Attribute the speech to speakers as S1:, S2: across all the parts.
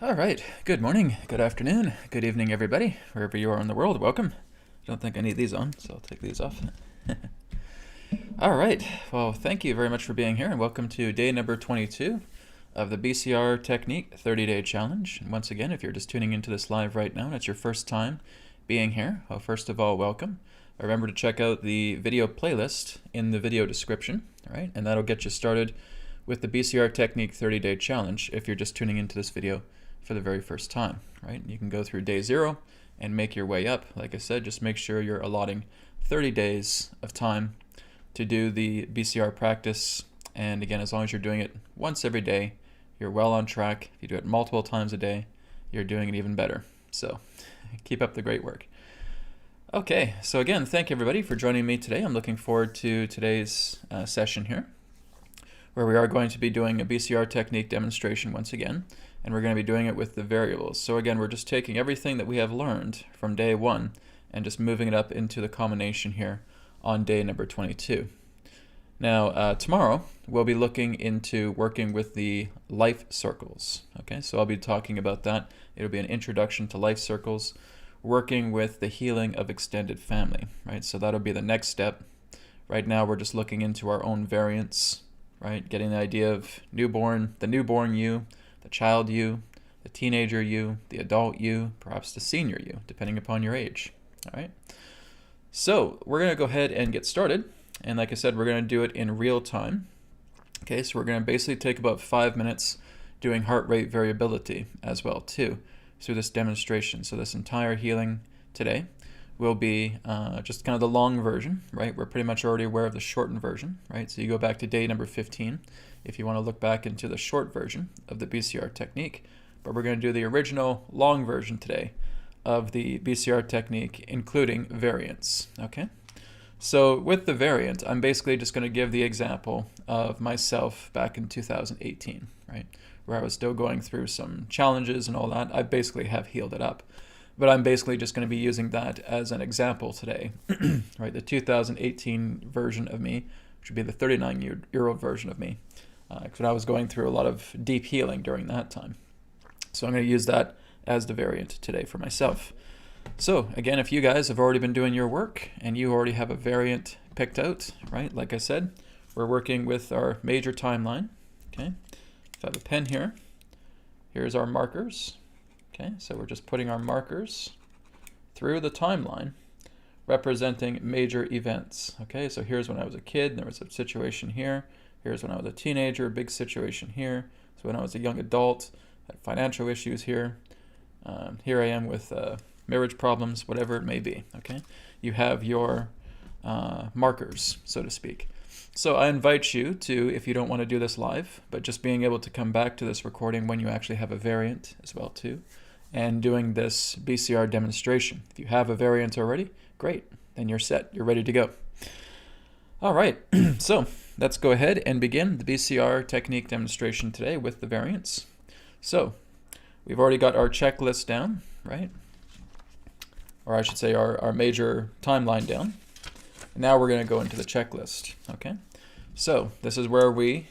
S1: All right. Good morning, good afternoon, good evening, everybody, wherever you are in the world. Welcome. I don't think I need these on, so I'll take these off. All right. Well, thank you very much for being here, and welcome to day number 22 of the BCR Technique 30-Day Challenge. And once again, if you're just tuning into this live right now and it's your first time being here, well, first of all, welcome. Remember to check out the video playlist in the video description, all right? And that'll get you started with the BCR Technique 30-Day Challenge if you're just tuning into this video for the very first time, right? You can go through day 0 and make your way up. Like I said, just make sure you're allotting 30 days of time to do the BCR practice. And again, as long as you're doing it once every day, you're well on track. If you do it multiple times a day, you're doing it even better. So keep up the great work. Okay, so again, thank you everybody for joining me today. I'm looking forward to today's session here, where we are going to be doing a BCR technique demonstration once again, and we're going to be doing it with the variables. So again, we're just taking everything that we have learned from day 1 and just moving it up into the combination here on day number 22. Now, tomorrow, we'll be looking into working with the life circles. Okay, so I'll be talking about that. It'll be an introduction to life circles, working with the healing of extended family, right? So that'll be the next step. Right now, we're just looking into our own variants, right? Getting the idea of the newborn you, the child you, the teenager you, the adult you, perhaps the senior you, depending upon your age, all right? So we're going to go ahead and get started. And like I said, we're going to do it in real time. Okay, so we're going to basically take about 5 minutes doing heart rate variability as well too through this demonstration. So this entire healing today will be just kind of the long version, right? We're pretty much already aware of the shortened version, right? So you go back to day number 15 if you want to look back into the short version of the BCR technique. But we're going to do the original long version today of the BCR technique, including variants, okay? So with the variant, I'm basically just going to give the example of myself back in 2018, right? Where I was still going through some challenges and all that. I basically have healed it up. But I'm basically just going to be using that as an example today, right? The 2018 version of me, which would be the 39-year-old version of me, because I was going through a lot of deep healing during that time. So I'm going to use that as the variant today for myself. So again, if you guys have already been doing your work and you already have a variant picked out, right? Like I said, we're working with our major timeline, okay? If I have a pen here, here's our markers. Okay, so we're just putting our markers through the timeline representing major events. Okay, so here's when I was a kid, there was a situation here. Here's when I was a teenager, big situation here. So when I was a young adult, had financial issues here. Here I am with marriage problems, whatever it may be. Okay, you have your markers, so to speak. So I invite you to, if you don't want to do this live, but just being able to come back to this recording when you actually have a variant as well too, and doing this BCR demonstration. If you have a variant already, great, then you're set, you're ready to go. All right, so let's go ahead and begin the BCR technique demonstration today with the variants. So we've already got our checklist down, right? Or I should say our major timeline down. Now we're going to go into the checklist, okay? So this is where we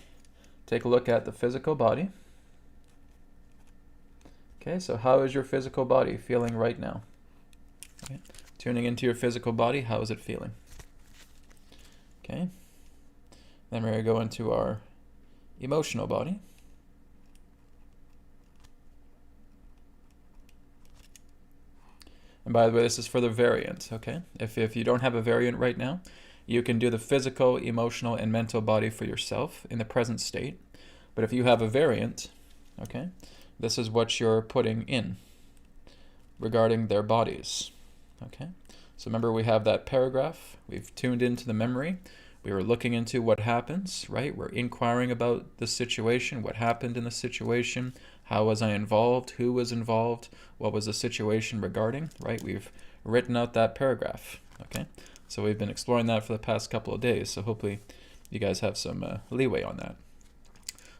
S1: take a look at the physical body. Okay, so how is your physical body feeling right now? Okay. Tuning into your physical body, how is it feeling? Okay. Then we're going to go into our emotional body. And by the way, this is for the variant, okay? If you don't have a variant right now, you can do the physical, emotional, and mental body for yourself in the present state. But if you have a variant, okay, this is what you're putting in regarding their bodies, okay? So remember, we have that paragraph. We've tuned into the memory. We were looking into what happens, right? We're inquiring about the situation, what happened in the situation, how was I involved, who was involved, what was the situation regarding, right? We've written out that paragraph, okay? So we've been exploring that for the past couple of days, so hopefully you guys have some leeway on that.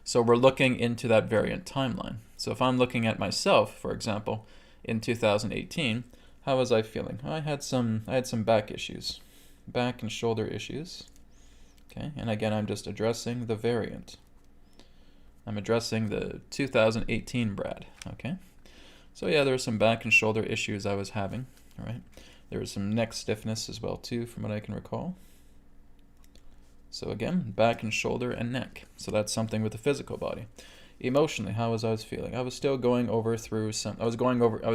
S1: So we're looking into that variant timeline. So if I'm looking at myself, for example, in 2018, how was I feeling? I had some back issues, back and shoulder issues. Okay, and again, I'm just addressing the variant. I'm addressing the 2018 Brad, okay? So yeah, there were some back and shoulder issues I was having, all right? There was some neck stiffness as well too, from what I can recall. So again, back and shoulder and neck. So that's something with the physical body. Emotionally, how was I feeling? I was still going over through some, I was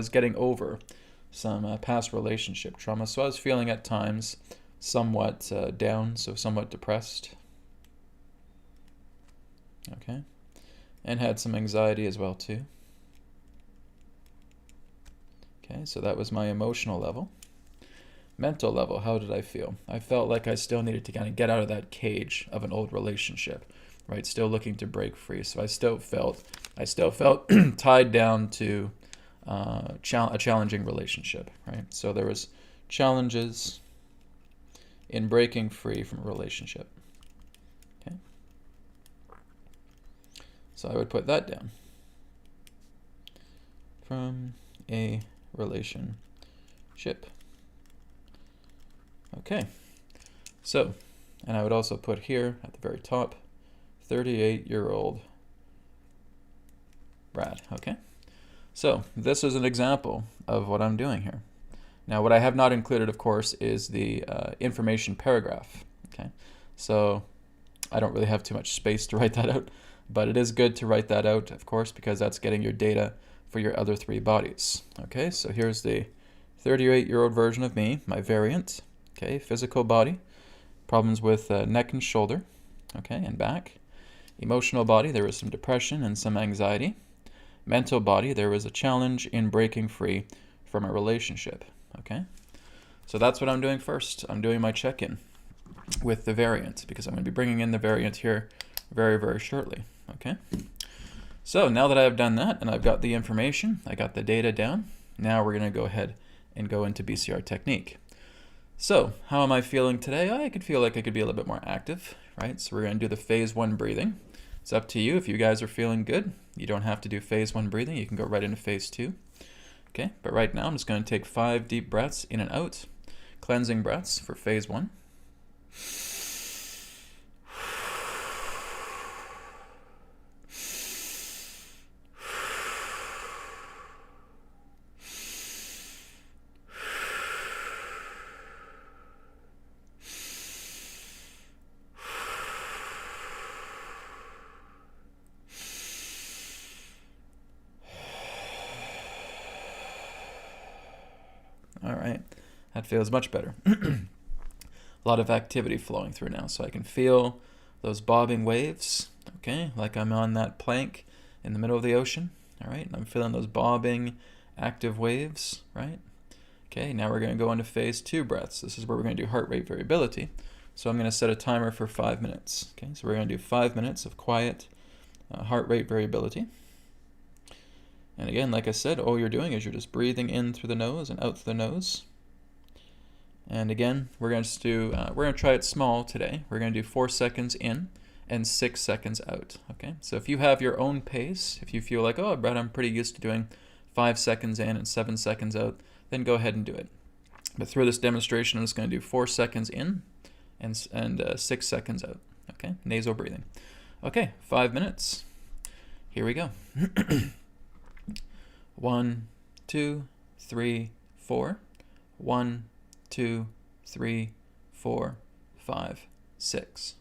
S1: getting over some past relationship trauma. So I was feeling at times somewhat down, so somewhat depressed. Okay. And had some anxiety as well too. Okay, so that was my emotional level. Mental level, how did I feel? I felt like I still needed to kind of get out of that cage of an old relationship, right? Still looking to break free. So I still felt tied down to a challenging relationship, right? So there was challenges in breaking free from a relationship. Okay. So I would put that down. From a relationship. Okay, so, and I would also put here at the very top, 38-year-old Brad, okay? So, this is an example of what I'm doing here. Now, what I have not included, of course, is the information paragraph, okay? So, I don't really have too much space to write that out, but it is good to write that out, of course, because that's getting your data for your other three bodies, okay? So, here's the 38-year-old version of me, my variant. Okay, physical body, problems with neck and shoulder, okay, and back. Emotional body, there was some depression and some anxiety. Mental body, there was a challenge in breaking free from a relationship, okay? So that's what I'm doing first. I'm doing my check-in with the variant because I'm going to be bringing in the variant here very, very shortly, okay? So now that I've done that and I've got the information, I got the data down, now we're going to go ahead and go into BCR Technique. So, how am I feeling today? I could feel like I could be a little bit more active, right? So we're going to do the phase 1 breathing. It's up to you. If you guys are feeling good, you don't have to do phase 1 breathing. You can go right into phase 2. Okay, but right now I'm just going to take 5 deep breaths in and out. Cleansing breaths for phase 1. All right, that feels much better. A lot of activity flowing through now, so I can feel those bobbing waves, okay, like I'm on that plank in the middle of the ocean, all right, and I'm feeling those bobbing active waves, right? Okay, now we're going to go into phase 2 breaths. This is where we're going to do heart rate variability. So I'm going to set a timer for 5 minutes. Okay, so we're going to do 5 minutes of quiet heart rate variability. And again, like I said, all you're doing is you're just breathing in through the nose and out through the nose. And again, we're going to try it small today. We're going to do 4 seconds in and 6 seconds out. Okay, so if you have your own pace, if you feel like, oh, Brad, I'm pretty used to doing 5 seconds in and 7 seconds out, then go ahead and do it. But through this demonstration, I'm just going to do 4 seconds in and 6 seconds out. Okay, nasal breathing. Okay, 5 minutes. Here we go. 1, 2, 3, 4. 1, 2, 3, 4, 5, 6.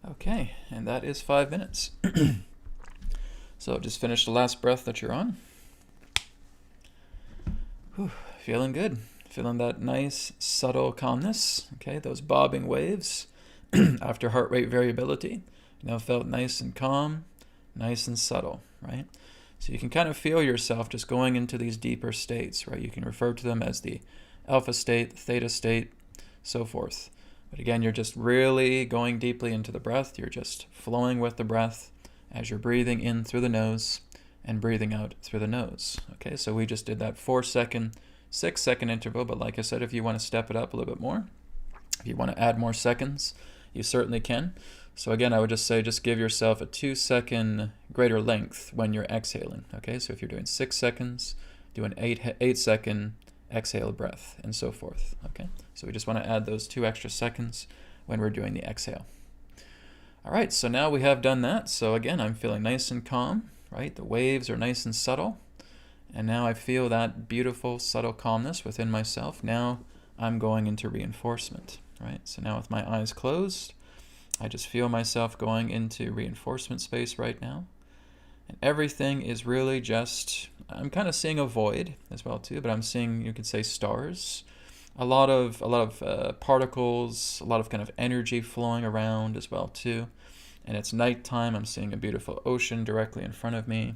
S1: Okay, and that is 5 minutes. So just finish the last breath that you're on. Whew, feeling good. Feeling that nice, subtle calmness. Okay, those bobbing waves after heart rate variability. You know, felt nice and calm, nice and subtle, right? So you can kind of feel yourself just going into these deeper states, right? You can refer to them as the alpha state, the theta state, so forth. But again, you're just really going deeply into the breath. You're just flowing with the breath as you're breathing in through the nose and breathing out through the nose. Okay, so we just did that 4-second, 6-second interval, but like I said, if you want to step it up a little bit more, if you want to add more seconds, you certainly can. So again, I would just say just give yourself a 2-second greater length when you're exhaling. Okay, so if you're doing 6 seconds, do an 8-second exhale breath, and so forth. Okay, so we just want to add those 2 extra seconds when we're doing the exhale. All right, so now we have done that. So again, I'm feeling nice and calm, right? The waves are nice and subtle. And now I feel that beautiful, subtle calmness within myself. Now I'm going into reinforcement, right? So now with my eyes closed, I just feel myself going into reinforcement space right now. And everything is really just, I'm kind of seeing a void as well too, but I'm seeing, you could say, stars. A lot of particles, a lot of kind of energy flowing around as well too. And it's nighttime. I'm seeing a beautiful ocean directly in front of me.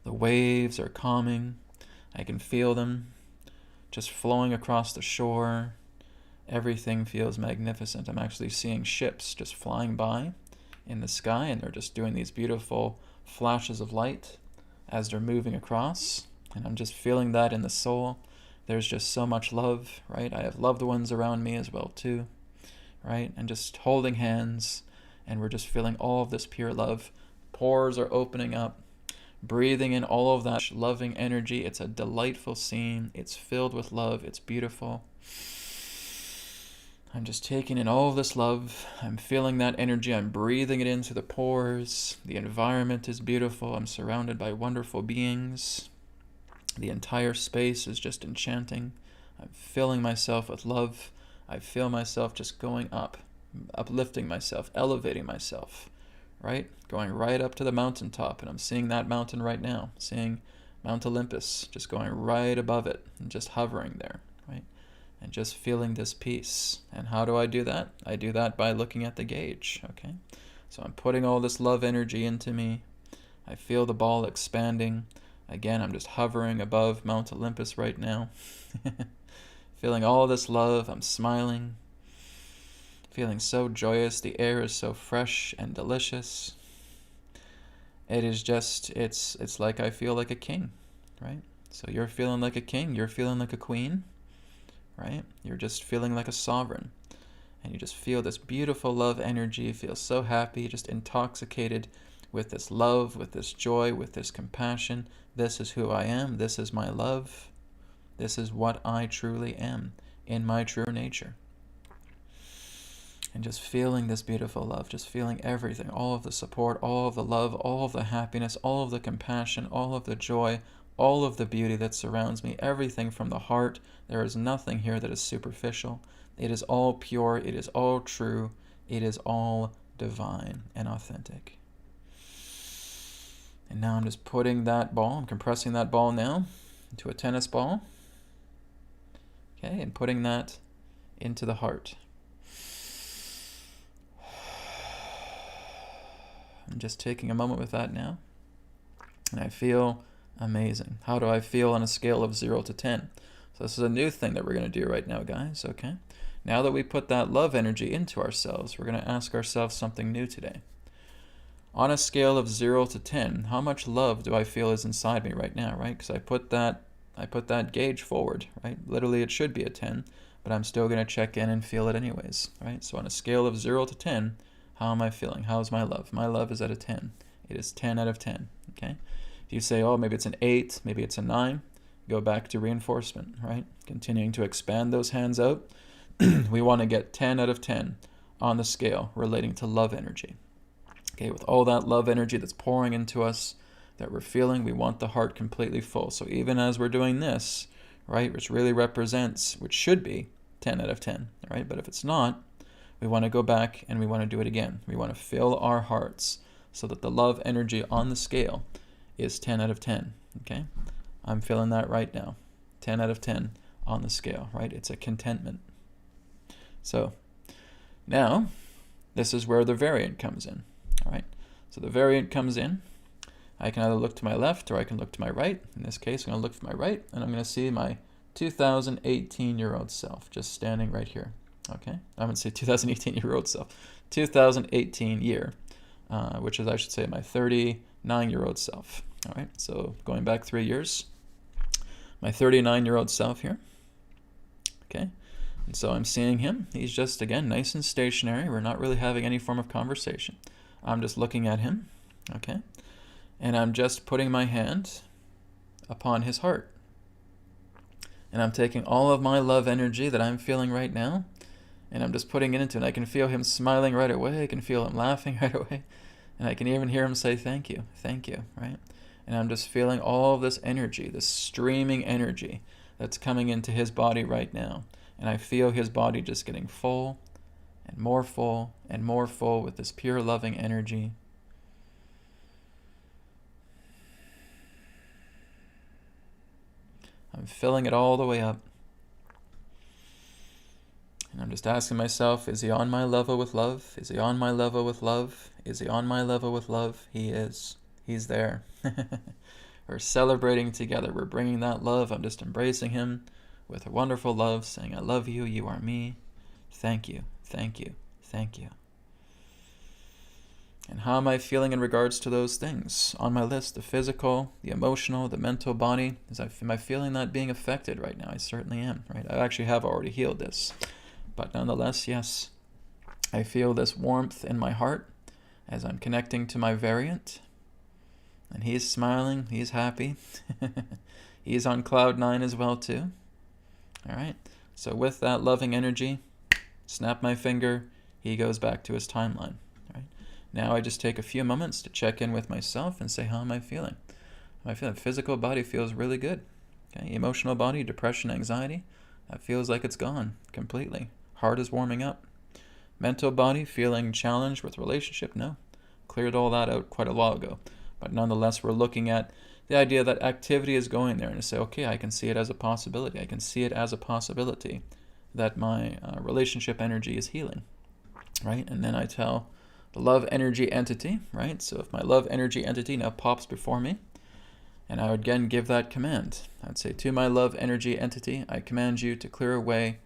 S1: The waves are calming. I can feel them just flowing across the shore. Everything feels magnificent. I'm actually seeing ships just flying by in the sky, and they're just doing these beautiful flashes of light as they're moving across. And I'm just feeling that in the soul. There's just so much love, right? I have loved ones around me as well too, right? And just holding hands, and we're just feeling all of this pure love. Pores are opening up, breathing in all of that loving energy. It's a delightful scene. It's filled with love. It's beautiful. I'm just taking in all of this love. I'm feeling that energy. I'm breathing it into the pores. The environment is beautiful. I'm surrounded by wonderful beings. The entire space is just enchanting. I'm filling myself with love. I feel myself just going up, uplifting myself, elevating myself, right? Going right up to the mountaintop, and I'm seeing that mountain right now, seeing Mount Olympus, just going right above it and just hovering there, right? And just feeling this peace. And how do I do that? I do that by looking at the gauge, okay? So I'm putting all this love energy into me. I feel the ball expanding. Again, I'm just hovering above Mount Olympus right now. Feeling all this love. I'm smiling. Feeling so joyous. The air is so fresh and delicious. It is just, it's like I feel like a king, right? So you're feeling like a king. You're feeling like a queen, right? You're just feeling like a sovereign. And you just feel this beautiful love energy. You feel so happy, just intoxicated with this love, with this joy, with this compassion. This is who I am. This is my love. This is what I truly am in my true nature. And just feeling this beautiful love, just feeling everything, all of the support, all of the love, all of the happiness, all of the compassion, all of the joy, all of the beauty that surrounds me, everything from the heart. There is nothing here that is superficial. It is all pure. It is all true. It is all divine and authentic. And now I'm just putting that ball, I'm compressing that ball now into a tennis ball. Okay, and putting that into the heart. I'm just taking a moment with that now. And I feel amazing. How do I feel on a scale of 0 to 10? So this is a new thing that we're going to do right now, guys, okay? Now that we put that love energy into ourselves, we're going to ask ourselves something new today. On a scale of 0 to 10, how much love do I feel is inside me right now, right? Because I put that gauge forward, right? Literally, it should be a 10, but I'm still going to check in and feel it anyways, right? So on a scale of 0 to 10, how am I feeling? How's my love? My love is at a 10. It is 10 out of 10, okay? If you say, oh, maybe it's an 8, maybe it's a 9, go back to reinforcement, right? Continuing to expand those hands out. We want to get 10 out of 10 on the scale relating to love energy. Okay, with all that love energy that's pouring into us, that we're feeling, we want the heart completely full. So even as we're doing this, right, which really represents, which should be 10 out of 10, right? But if it's not, we want to go back and we want to do it again. We want to fill our hearts so that the love energy on the scale is 10 out of 10, okay? I'm feeling that right now. 10 out of 10 on the scale, right? It's a contentment. So now, this is where the variant comes in, all right? So the variant comes in. I can either look to my left or I can look to my right. In this case, I'm going to look to my right, and I'm going to see my 2018-year-old self just standing right here, okay? I wouldn't say 2018-year-old self, 2018 year, which is, I should say, my 39-year-old self, all right? So going back 3 years, my 39-year-old self here, okay? And so I'm seeing him. He's just, again, nice and stationary. We're not really having any form of conversation. I'm just looking at him, okay? And I'm just putting my hand upon his heart. And I'm taking all of my love energy that I'm feeling right now, and I'm just putting it into it. I can feel him smiling right away. I can feel him laughing right away. And I can even hear him say, thank you, right? And I'm just feeling all of this energy, this streaming energy that's coming into his body right now. And I feel his body just getting full and more full and more full with this pure loving energy. I'm filling it all the way up. And I'm just asking myself, is he on my level with love? Is he on my level with love? Is he on my level with love? He is. He's there. We're celebrating together. We're bringing that love. I'm just embracing him with a wonderful love, saying, I love you, you are me. Thank you, thank you, thank you. And how am I feeling in regards to those things on my list? The physical, the emotional, the mental body. Am I feeling that being affected right now? I certainly am, right? I actually have already healed this. But nonetheless, yes, I feel this warmth in my heart as I'm connecting to my variant. And he's smiling, he's happy. He's on cloud 9 as well too. All right, so with that loving energy, snap my finger, he goes back to his timeline. All right, now I just take a few moments to check in with myself and say, how am I feeling? My physical body feels really good. Okay, emotional body, depression, anxiety, that feels like it's gone completely. Heart is warming up. Mental body, feeling challenged with relationship, no. Cleared all that out quite a while ago. But nonetheless, we're looking at the idea that activity is going there and to say, okay, I can see it as a possibility. I can see it as a possibility that my relationship energy is healing, right? And then I tell the love energy entity, right? So if my love energy entity now pops before me, and I would again give that command. I'd say, to my love energy entity, I command you to clear away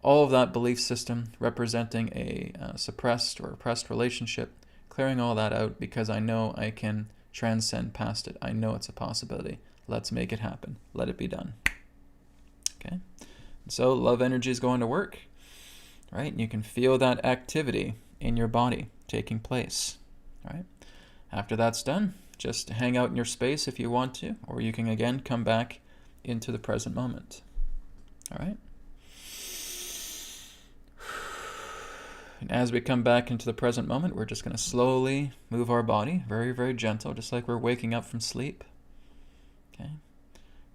S1: all of that belief system representing a suppressed or oppressed relationship, clearing all that out because I know I can transcend past it. I know it's a possibility. Let's make it happen. Let it be done. Okay? So love energy is going to work, right? And you can feel that activity in your body taking place, right? After that's done, just hang out in your space if you want to, or you can again come back into the present moment. All right? And as we come back into the present moment, we're just going to slowly move our body, very, very gentle, just like we're waking up from sleep. Okay?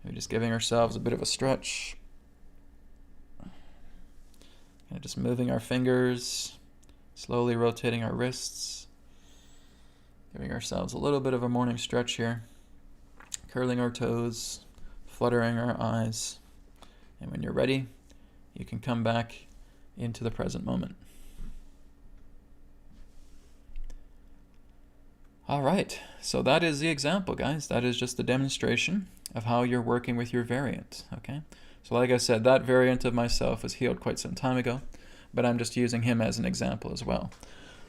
S1: We're just giving ourselves a bit of a stretch. And just moving our fingers, slowly rotating our wrists, giving ourselves a little bit of a morning stretch here, curling our toes, fluttering our eyes. And when you're ready, you can come back into the present moment. All right, so that is the example, guys. That is just the demonstration of how you're working with your variant, okay? So like I said, that variant of myself was healed quite some time ago, but I'm just using him as an example as well.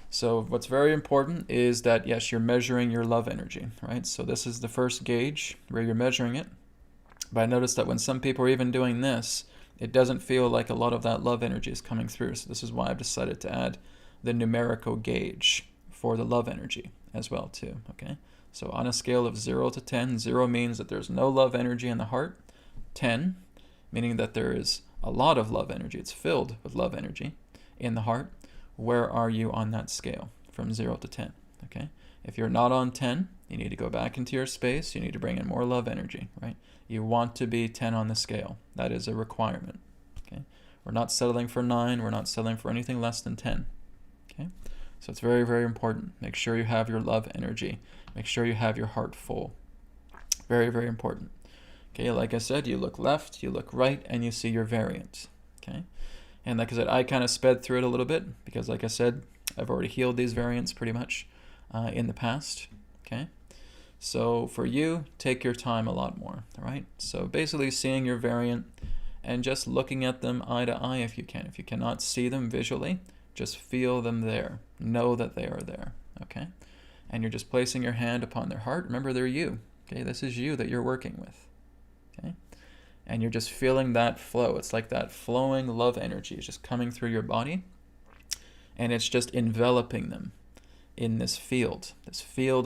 S1: So what's very important is that, yes, you're measuring your love energy, right? So this is the first gauge where you're measuring it. But I noticed that when some people are even doing this, it doesn't feel like a lot of that love energy is coming through. So this is why I've decided to add the numerical gauge for the love energy as well too, okay? So on a scale of 0 to 10, 0 means that there's no love energy in the heart. 10, meaning that there is a lot of love energy. It's filled with love energy in the heart. Where are you on that scale from 0 to 10, okay? If you're not on 10, you need to go back into your space. You need to bring in more love energy, right? You want to be 10 on the scale. That is a requirement, okay? We're not settling for 9. We're not settling for anything less than 10. Okay? So it's very, very important. Make sure you have your love energy. Make sure you have your heart full. Very, very important. Okay, like I said, you look left, you look right, and you see your variant. Okay? And like I said, I kind of sped through it a little bit because, like I said, I've already healed these variants pretty much in the past. Okay? So for you, take your time a lot more. All right? So basically seeing your variant and just looking at them eye to eye if you can. If you cannot see them visually, just feel them there. Know that they are there. Okay? And you're just placing your hand upon their heart. Remember, they're you. Okay? This is you that you're working with. Okay? And you're just feeling that flow. It's like that flowing love energy is just coming through your body, and it's just enveloping them in this field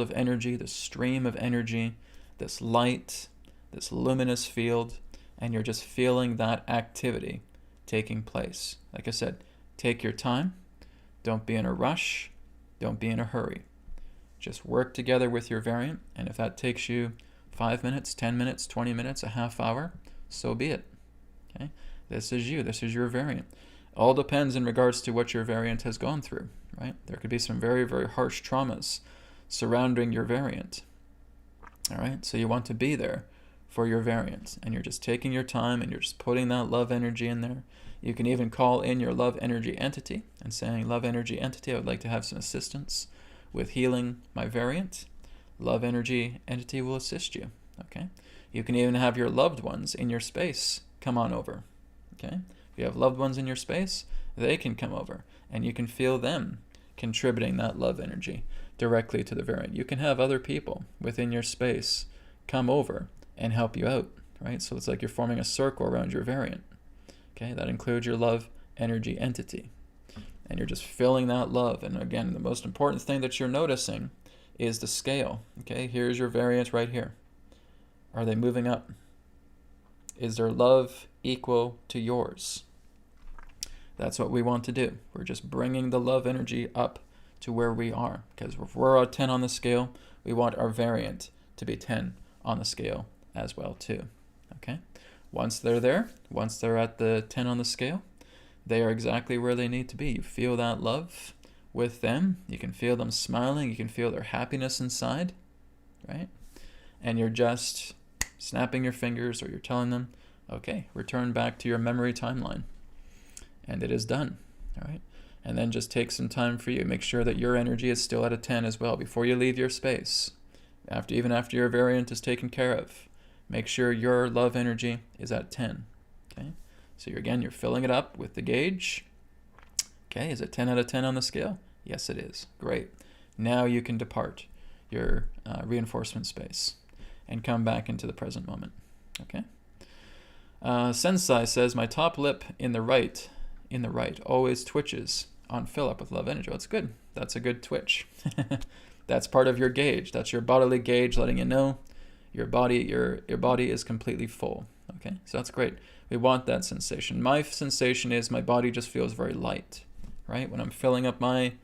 S1: of energy, this stream of energy, this light, this luminous field, and you're just feeling that activity taking place. Like I said, take your time. Don't be in a rush. Don't be in a hurry. Just work together with your variant, and if that takes you 5 minutes, 10 minutes, 20 minutes, a half hour, so be it. Okay? This is you. This is your variant. All depends in regards to what your variant has gone through, right? There could be some very, very harsh traumas surrounding your variant. All right? So you want to be there for your variant, and you're just taking your time and you're just putting that love energy in there. You can even call in your love energy entity and saying, love energy entity, I would like to have some assistance with healing my variant. Love energy entity will assist you. Okay? You can even have your loved ones in your space come on over. Okay? If you have loved ones in your space, they can come over, and you can feel them contributing that love energy directly to the variant. You can have other people within your space come over and help you out, right? So it's like you're forming a circle around your variant. Okay? That includes your love energy entity. And you're just feeling that love. And again, the most important thing that you're noticing is the scale. Okay? Here's your variant right here. Are they moving up? Is their love equal to yours? That's what we want to do. We're just bringing the love energy up to where we are. Because if we're at 10 on the scale, we want our variant to be 10 on the scale as well too. Okay? Once they're there, once they're at the 10 on the scale, they are exactly where they need to be. You feel that love with them. You can feel them smiling. You can feel their happiness inside, right? And you're just snapping your fingers, or you're telling them, okay, return back to your memory timeline. And it is done, all right? And then just take some time for you. Make sure that your energy is still at a 10 as well before you leave your space. Even after your variant is taken care of, make sure your love energy is at 10, okay? So you're filling it up with the gauge. Okay, is it 10 out of 10 on the scale? Yes, it is. Great. Now you can depart your reinforcement space and come back into the present moment. Okay. Sensei says, my top lip in the right always twitches on fill up with love energy. Well, that's good. That's a good twitch. That's part of your gauge. That's your bodily gauge letting you know your body is completely full. Okay, so that's great. We want that sensation. My sensation is my body just feels very light, right? When I'm filling up my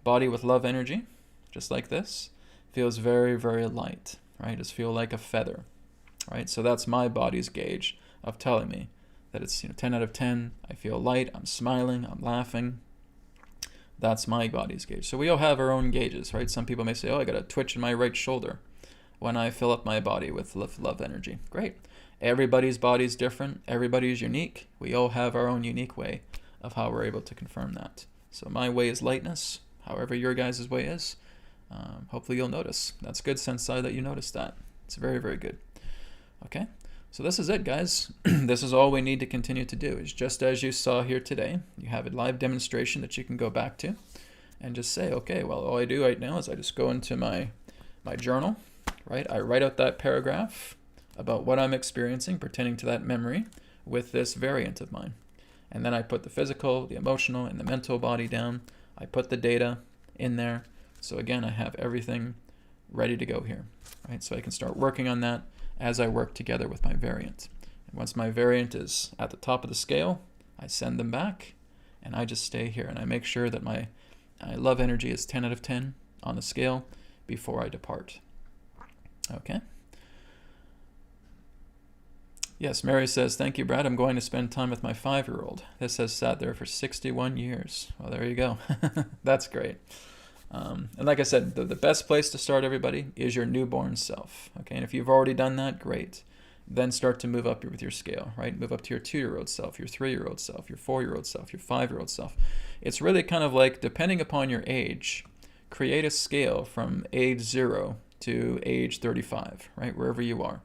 S1: body with love energy, just like this, feels very, very light, right? Just feel like a feather, right? So that's my body's gauge of telling me that it's 10 out of 10. I feel light. I'm smiling. I'm laughing. That's my body's gauge. So we all have our own gauges, right? Some people may say, oh, I got a twitch in my right shoulder when I fill up my body with love energy. Great. Everybody's body's different. Everybody's unique. We all have our own unique way of how we're able to confirm that. So my way is lightness. However your guys' way is. Hopefully you'll notice. That's good, Sensei, that you noticed that. It's very, very good. Okay. So this is it, guys. This is all we need to continue to do. Is just as you saw here today, you have a live demonstration that you can go back to and just say, okay, well, all I do right now is I just go into my journal, right? I write out that paragraph about what I'm experiencing pertaining to that memory with this variant of mine. And then I put the physical, the emotional, and the mental body down. I put the data in there. So again, I have everything ready to go here, right? So I can start working on that as I work together with my variant. And once my variant is at the top of the scale, I send them back, and I just stay here. And I make sure that my love energy is 10 out of 10 on the scale before I depart. Okay? Yes, Mary says, thank you, Brad. I'm going to spend time with my 5-year-old. This has sat there for 61 years. Well, there you go. That's great. And like I said, the best place to start, everybody, is your newborn self. Okay, and if you've already done that, great. Then start to move up with your scale, right? Move up to your 2-year-old self, your 3-year-old self, your 4-year-old self, your 5-year-old self. It's really kind of like, depending upon your age, create a scale from age 0 to age 35, right? Wherever you are.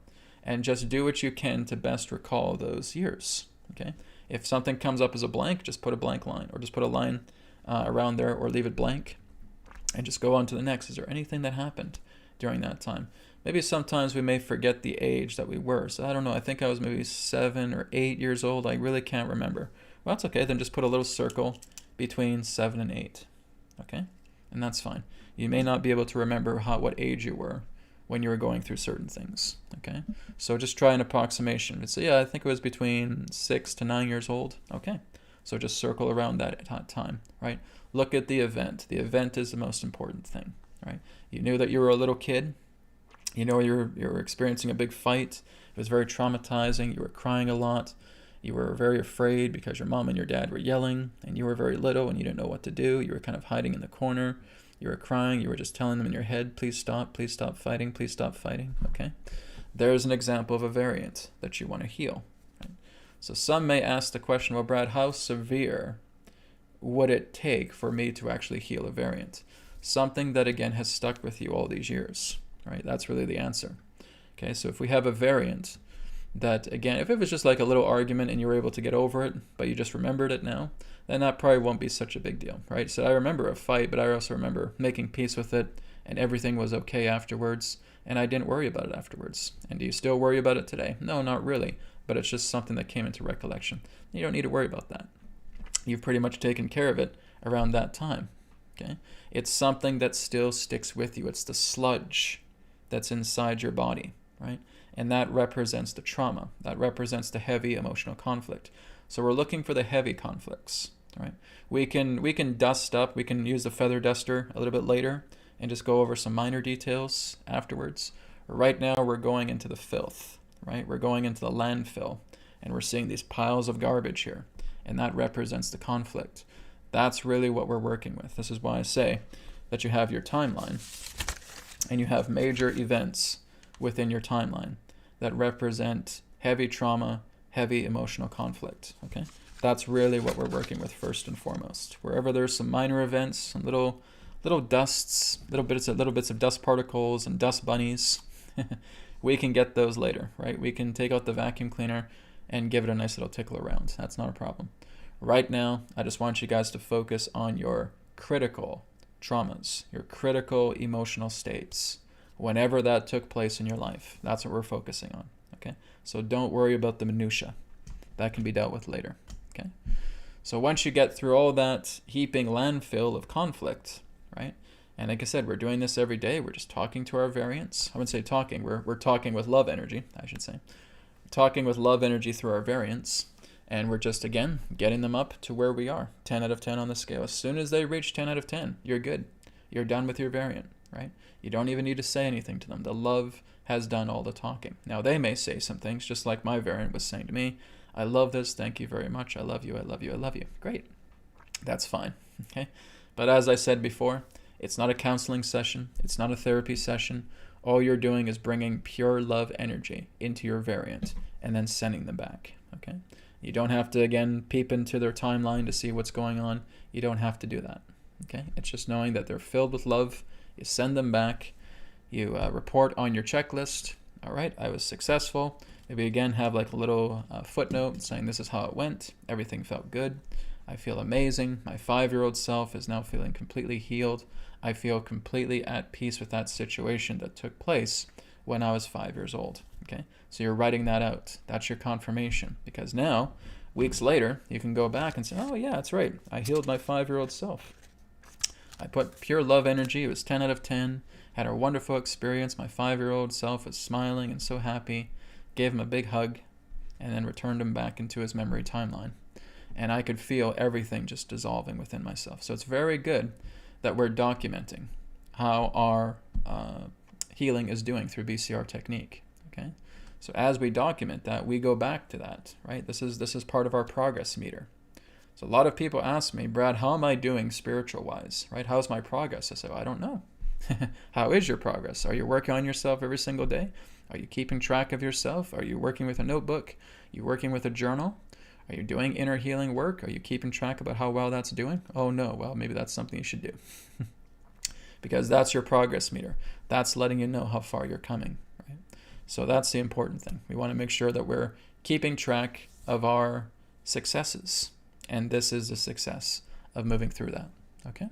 S1: And just do what you can to best recall those years, okay? If something comes up as a blank, just put a blank line, or just put a line around there, or leave it blank, and just go on to the next. Is there anything that happened during that time? Maybe sometimes we may forget the age that we were. So I don't know, I think I was maybe 7 or 8 years old. I really can't remember. Well, that's okay. Then just put a little circle between 7 and 8, okay? And that's fine. You may not be able to remember what age you were when you were going through certain things, okay? So just try an approximation. So yeah, I think it was between 6 to 9 years old. Okay, so just circle around that time, right? Look at the event. The event is the most important thing, right? You knew that you were a little kid. You know you were experiencing a big fight. It was very traumatizing. You were crying a lot. You were very afraid because your mom and your dad were yelling, and you were very little and you didn't know what to do. You were kind of hiding in the corner. You were crying. You were just telling them in your head, please stop fighting, please stop fighting, okay? There's an example of a variant that you want to heal. Right? So some may ask the question, well, Brad, how severe would it take for me to actually heal a variant? Something that, again, has stuck with you all these years, right? That's really the answer. Okay, so if we have a variant that, again, if it was just like a little argument and you were able to get over it, but you just remembered it now, then that probably won't be such a big deal, right? So I remember a fight, but I also remember making peace with it, and everything was okay afterwards, and I didn't worry about it afterwards. And do you still worry about it today? No, not really, but it's just something that came into recollection. You don't need to worry about that. You've pretty much taken care of it around that time, okay? It's something that still sticks with you. It's the sludge that's inside your body, right? And that represents the trauma. That represents the heavy emotional conflict. So we're looking for the heavy conflicts, right? We can dust up, we can use the feather duster a little bit later and just go over some minor details afterwards. Right now we're going into the filth, right? We're going into the landfill, and we're seeing these piles of garbage here, and that represents the conflict. That's really what we're working with. This is why I say that you have your timeline, and you have major events within your timeline that represent heavy trauma, heavy emotional conflict, okay? That's really what we're working with first and foremost. Wherever there's some minor events, some little dusts, little bits of dust particles and dust bunnies, we can get those later, right? We can take out the vacuum cleaner and give it a nice little tickle around. That's not a problem. Right now, I just want you guys to focus on your critical traumas, your critical emotional states, whenever that took place in your life. That's what we're focusing on, okay? So don't worry about the minutia. That can be dealt with later, okay? So once you get through all that heaping landfill of conflict, right? And like I said, we're doing this every day. We're just talking to our variants. I wouldn't say talking. We're talking with love energy, I should say. Talking with love energy through our variants. And we're just, again, getting them up to where we are. 10 out of 10 on the scale. As soon as they reach 10 out of 10, you're good. You're done with your variant, right? You don't even need to say anything to them. The love has done all the talking. Now, they may say some things, just like my variant was saying to me. I love this. Thank you very much. I love you. I love you. I love you. Great. That's fine. Okay. But as I said before, it's not a counseling session. It's not a therapy session. All you're doing is bringing pure love energy into your variant and then sending them back. Okay. You don't have to, again, peep into their timeline to see what's going on. You don't have to do that. Okay. It's just knowing that they're filled with love. You send them back. You report on your checklist. All right, I was successful. Maybe again have like a little footnote saying this is how it went. Everything felt good. I feel amazing. My 5-year-old self is now feeling completely healed. I feel completely at peace with that situation that took place when I was 5 years old. Okay, so you're writing that out. That's your confirmation, because now, weeks later, you can go back and say, oh yeah, that's right. I healed my 5-year-old self. I put pure love energy. It was 10 out of 10. Had a wonderful experience. My 5-year-old self was smiling and so happy. Gave him a big hug and then returned him back into his memory timeline. And I could feel everything just dissolving within myself. So it's very good that we're documenting how our healing is doing through BCR technique. Okay, So as we document that, we go back to that, right? This is part of our progress meter. So a lot of people ask me, Brad, how am I doing spiritual-wise, right? How's my progress? I say, well, I don't know. How is your progress? Are you working on yourself every single day? Are you keeping track of yourself? Are you working with a notebook? Are you working with a journal? Are you doing inner healing work? Are you keeping track about how well that's doing? Oh no, well, maybe that's something you should do. Because that's your progress meter. That's letting you know how far you're coming, right? So that's the important thing. We want to make sure that we're keeping track of our successes. And this is the success of moving through that, okay?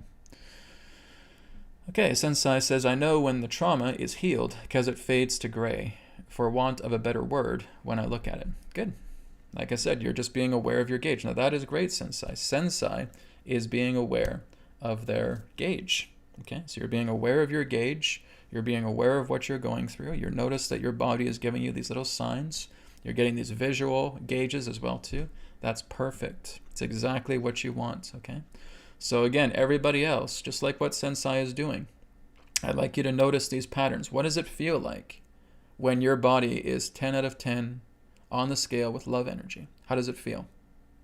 S1: Okay, Sensei says, I know when the trauma is healed because it fades to gray, for want of a better word, when I look at it. Good. Like I said, you're just being aware of your gauge. Now that is great, Sensei. Sensei is being aware of their gauge. Okay, so you're being aware of your gauge. You're being aware of what you're going through. You notice that your body is giving you these little signs. You're getting these visual gauges as well too. That's perfect. It's exactly what you want, okay? So again, everybody else, just like what Sensei is doing, I'd like you to notice these patterns. What does it feel like when your body is 10 out of 10 on the scale with love energy? How does it feel?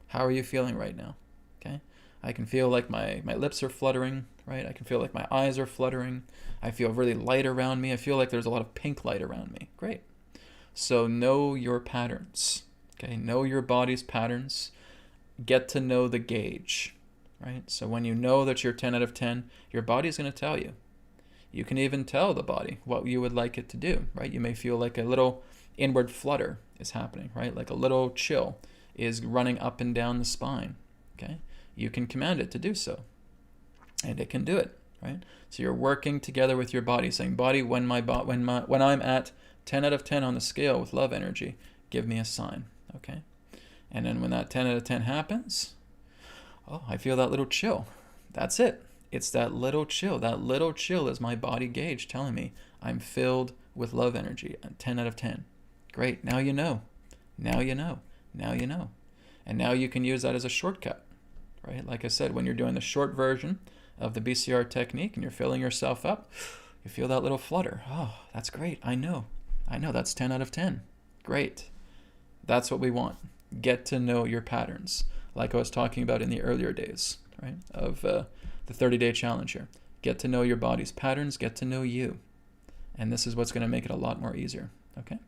S1: How are you feeling right now? Okay? I can feel like my lips are fluttering, right? I can feel like my eyes are fluttering. I feel really light around me. I feel like there's a lot of pink light around me. Great. So know your patterns, okay? Know your body's patterns. Get to know the gauge, right? So when you know that you're 10 out of 10, your body's going to tell you. You can even tell the body what you would like it to do, right? You may feel like a little inward flutter is happening, right? Like a little chill is running up and down the spine, okay? You can command it to do so, and it can do it, right? So you're working together with your body, saying, body, when I'm at 10 out of 10 on the scale with love energy, give me a sign, okay? And then when that 10 out of 10 happens, oh, I feel that little chill. That's it. It's that little chill. That little chill is my body gauge telling me I'm filled with love energy at 10 out of 10. Great. Now you know. Now you know. Now you know. And now you can use that as a shortcut, right? Like I said, when you're doing the short version of the BCR technique and you're filling yourself up, you feel that little flutter. Oh, that's great. I know. That's 10 out of 10. Great. That's what we want. Get to know your patterns, like I was talking about in the earlier days, right, of the 30-day challenge here. Get to know your body's patterns, get to know you. And this is what's going to make it a lot more easier, okay?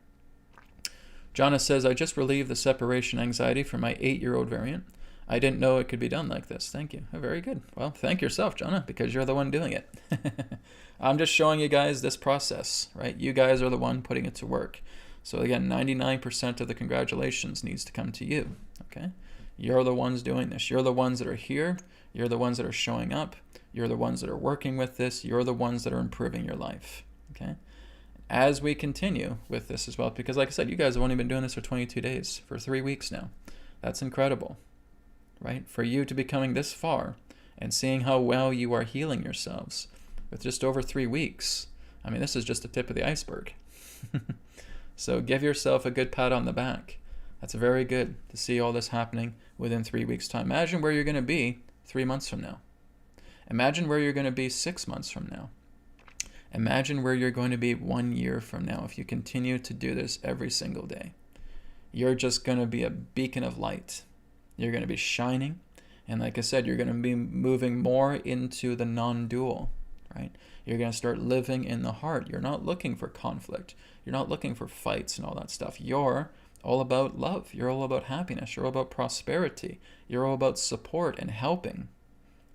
S1: Jonna says, I just relieved the separation anxiety for my 8-year-old variant. I didn't know it could be done like this. Thank you. Oh, very good. Well, thank yourself, Jonna, because you're the one doing it. I'm just showing you guys this process, right? You guys are the one putting it to work. So again, 99% of the congratulations needs to come to you, okay? You're the ones doing this. You're the ones that are here. You're the ones that are showing up. You're the ones that are working with this. You're the ones that are improving your life, okay? As we continue with this as well, because like I said, you guys have only been doing this for 22 days, for 3 weeks now. That's incredible, right? For you to be coming this far and seeing how well you are healing yourselves with just over 3 weeks. I mean, this is just the tip of the iceberg. So give yourself a good pat on the back. That's very good to see all this happening within 3 weeks' time. Imagine where you're going to be 3 months from now. Imagine where you're going to be 6 months from now. Imagine where you're going to be 1 year from now if you continue to do this every single day. You're just going to be a beacon of light. You're going to be shining. And like I said, you're going to be moving more into the non-dual, right? You're going to start living in the heart. You're not looking for conflict. You're not looking for fights and all that stuff. You're all about love. You're all about happiness. You're all about prosperity. You're all about support and helping,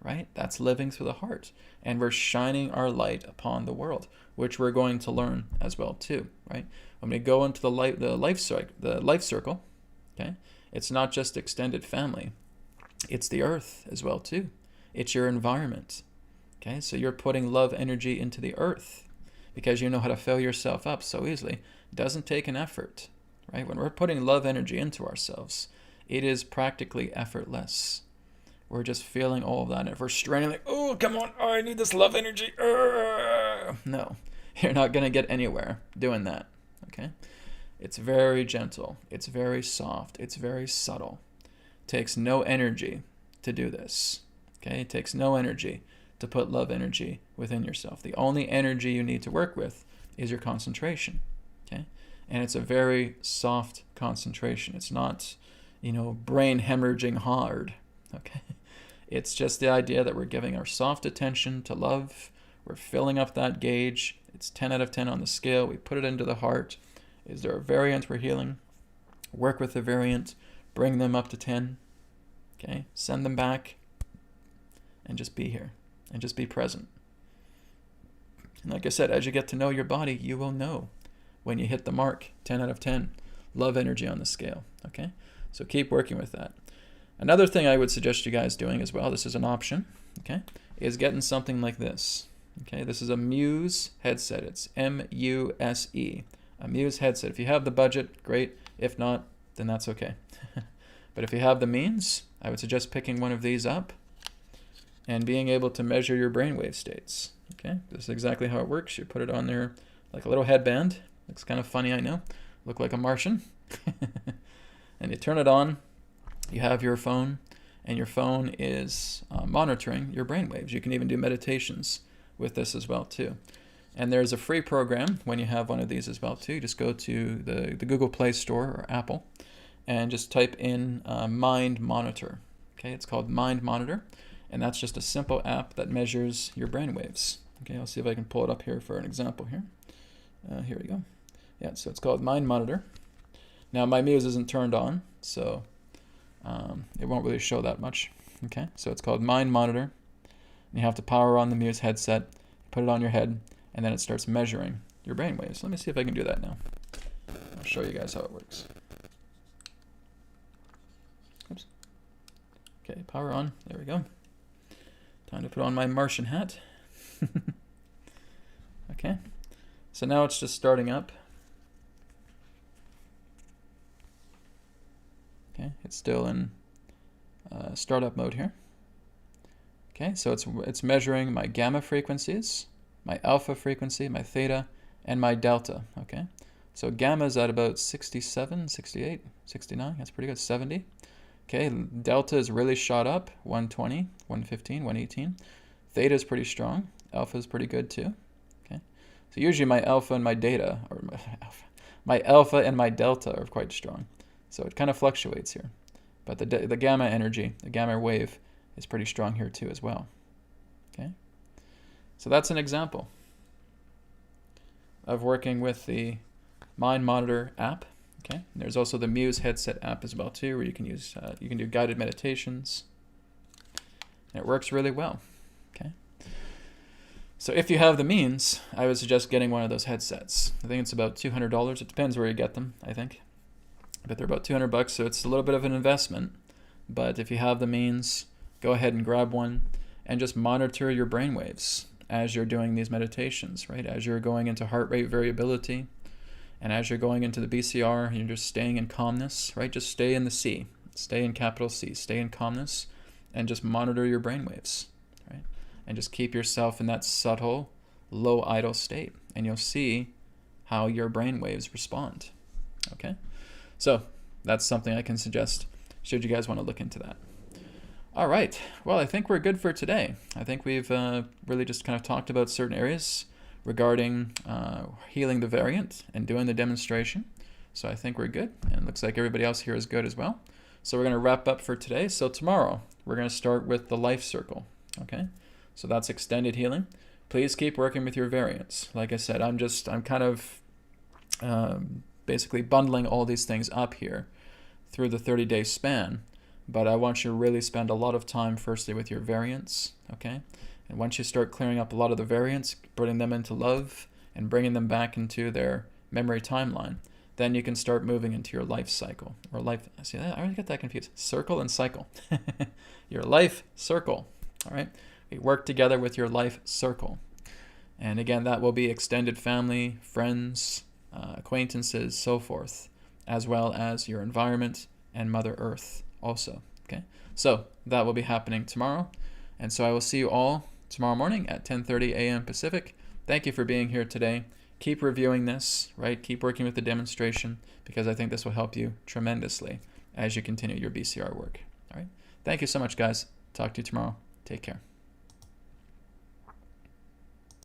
S1: right? That's living through the heart. And we're shining our light upon the world, which we're going to learn as well too, right? When we go into the life circle, okay, it's not just extended family. It's the earth as well too. It's your environment. Okay, so you're putting love energy into the earth because you know how to fill yourself up so easily. It doesn't take an effort, right? When we're putting love energy into ourselves, it is practically effortless. We're just feeling all of that. And if we're straining like, oh, come on, oh, I need this love energy. No, you're not going to get anywhere doing that, okay? It's very gentle. It's very soft. It's very subtle. It takes no energy to do this, okay? It takes no energy to put love energy within yourself. The only energy you need to work with is your concentration, okay? and it's a very soft concentration. It's not, brain hemorrhaging hard, okay? It's just the idea that we're giving our soft attention to love. We're filling up that gauge. It's 10 out of 10 on the scale. We put it into the heart. Is there a variant we're healing? Work with the variant. Bring them up to 10. Okay? Send them back. And just be here. And just be present. And like I said, as you get to know your body, you will know when you hit the mark, 10 out of 10. Love energy on the scale. Okay? So keep working with that. Another thing I would suggest you guys doing as well, this is an option, okay, is getting something like this. Okay, this is a Muse headset. It's M-U-S-E, a Muse headset. If you have the budget, great. If not, then that's okay. But if you have the means, I would suggest picking one of these up and being able to measure your brainwave states. Okay, this is exactly how it works. You put it on there like a little headband. Looks kind of funny, I know. Look like a Martian. And you turn it on. You have your phone, and your phone is monitoring your brainwaves. You can even do meditations with this as well too. And there's a free program when you have one of these as well too. Just go to the Google Play Store or Apple and just type in Mind Monitor. Okay, it's called Mind Monitor, and that's just a simple app that measures your brainwaves. Okay, I'll see if I can pull it up here for an example here. Here we go. Yeah, so it's called Mind Monitor. Now my Muse isn't turned on, so it won't really show that much. Okay, so it's called Mind Monitor. You have to power on the Muse headset, put it on your head, and then it starts measuring your brainwaves. Let me see if I can do that now. I'll show you guys how it works. Oops. Okay, power on. There we go. Time to put on my Martian hat. Okay, so now it's just starting up. Okay, it's still in startup mode here. Okay, so it's measuring my gamma frequencies, my alpha frequency, my theta, and my delta. Okay, so gamma is at about 67, 68, 69. That's pretty good. 70. Okay, delta is really shot up, 120, 115, 118. Theta is pretty strong. Alpha is pretty good too. Okay, so usually my alpha and my delta are quite strong. So it kind of fluctuates here. But the gamma energy, the gamma wave, is pretty strong here too as well. Okay? So that's an example of working with the Mind Monitor app. Okay? And there's also the Muse headset app as well too, where you can use you can do guided meditations. And it works really well. Okay? So if you have the means, I would suggest getting one of those headsets. I think it's about $200. It depends where you get them, I think. But they're about $200, so it's a little bit of an investment. But if you have the means, go ahead and grab one and just monitor your brainwaves as you're doing these meditations, right? As you're going into heart rate variability, and as you're going into the BCR, you're just staying in calmness, right? Just stay in the C, stay in capital C, stay in calmness, and just monitor your brainwaves, right? And just keep yourself in that subtle, low idle state, and you'll see how your brainwaves respond, okay? So that's something I can suggest should you guys want to look into that. All right. Well, I think we're good for today. I think we've really just kind of talked about certain areas regarding healing the variant and doing the demonstration. So I think we're good. And it looks like everybody else here is good as well. So we're going to wrap up for today. So tomorrow we're going to start with the life circle. Okay. So that's extended healing. Please keep working with your variants. Like I said, I'm kind of basically bundling all these things up here through the 30-day span, but I want you to really spend a lot of time firstly with your variants, okay? And once you start clearing up a lot of the variants, putting them into love and bringing them back into their memory timeline, then you can start moving into your life cycle, or life, see, I already get that confused, circle and cycle. Your life circle, all right? We work together with your life circle. And again, that will be extended family, friends, acquaintances, so forth, as well as your environment and Mother Earth also. Okay, so that will be happening tomorrow, and so I will see you all tomorrow morning at 10:30 a.m. Pacific. Thank you for being here today. Keep reviewing this, right? Keep working with the demonstration, because I think this will help you tremendously as you continue your BCR work. All right. Thank you so much, guys. Talk to you tomorrow. Take care.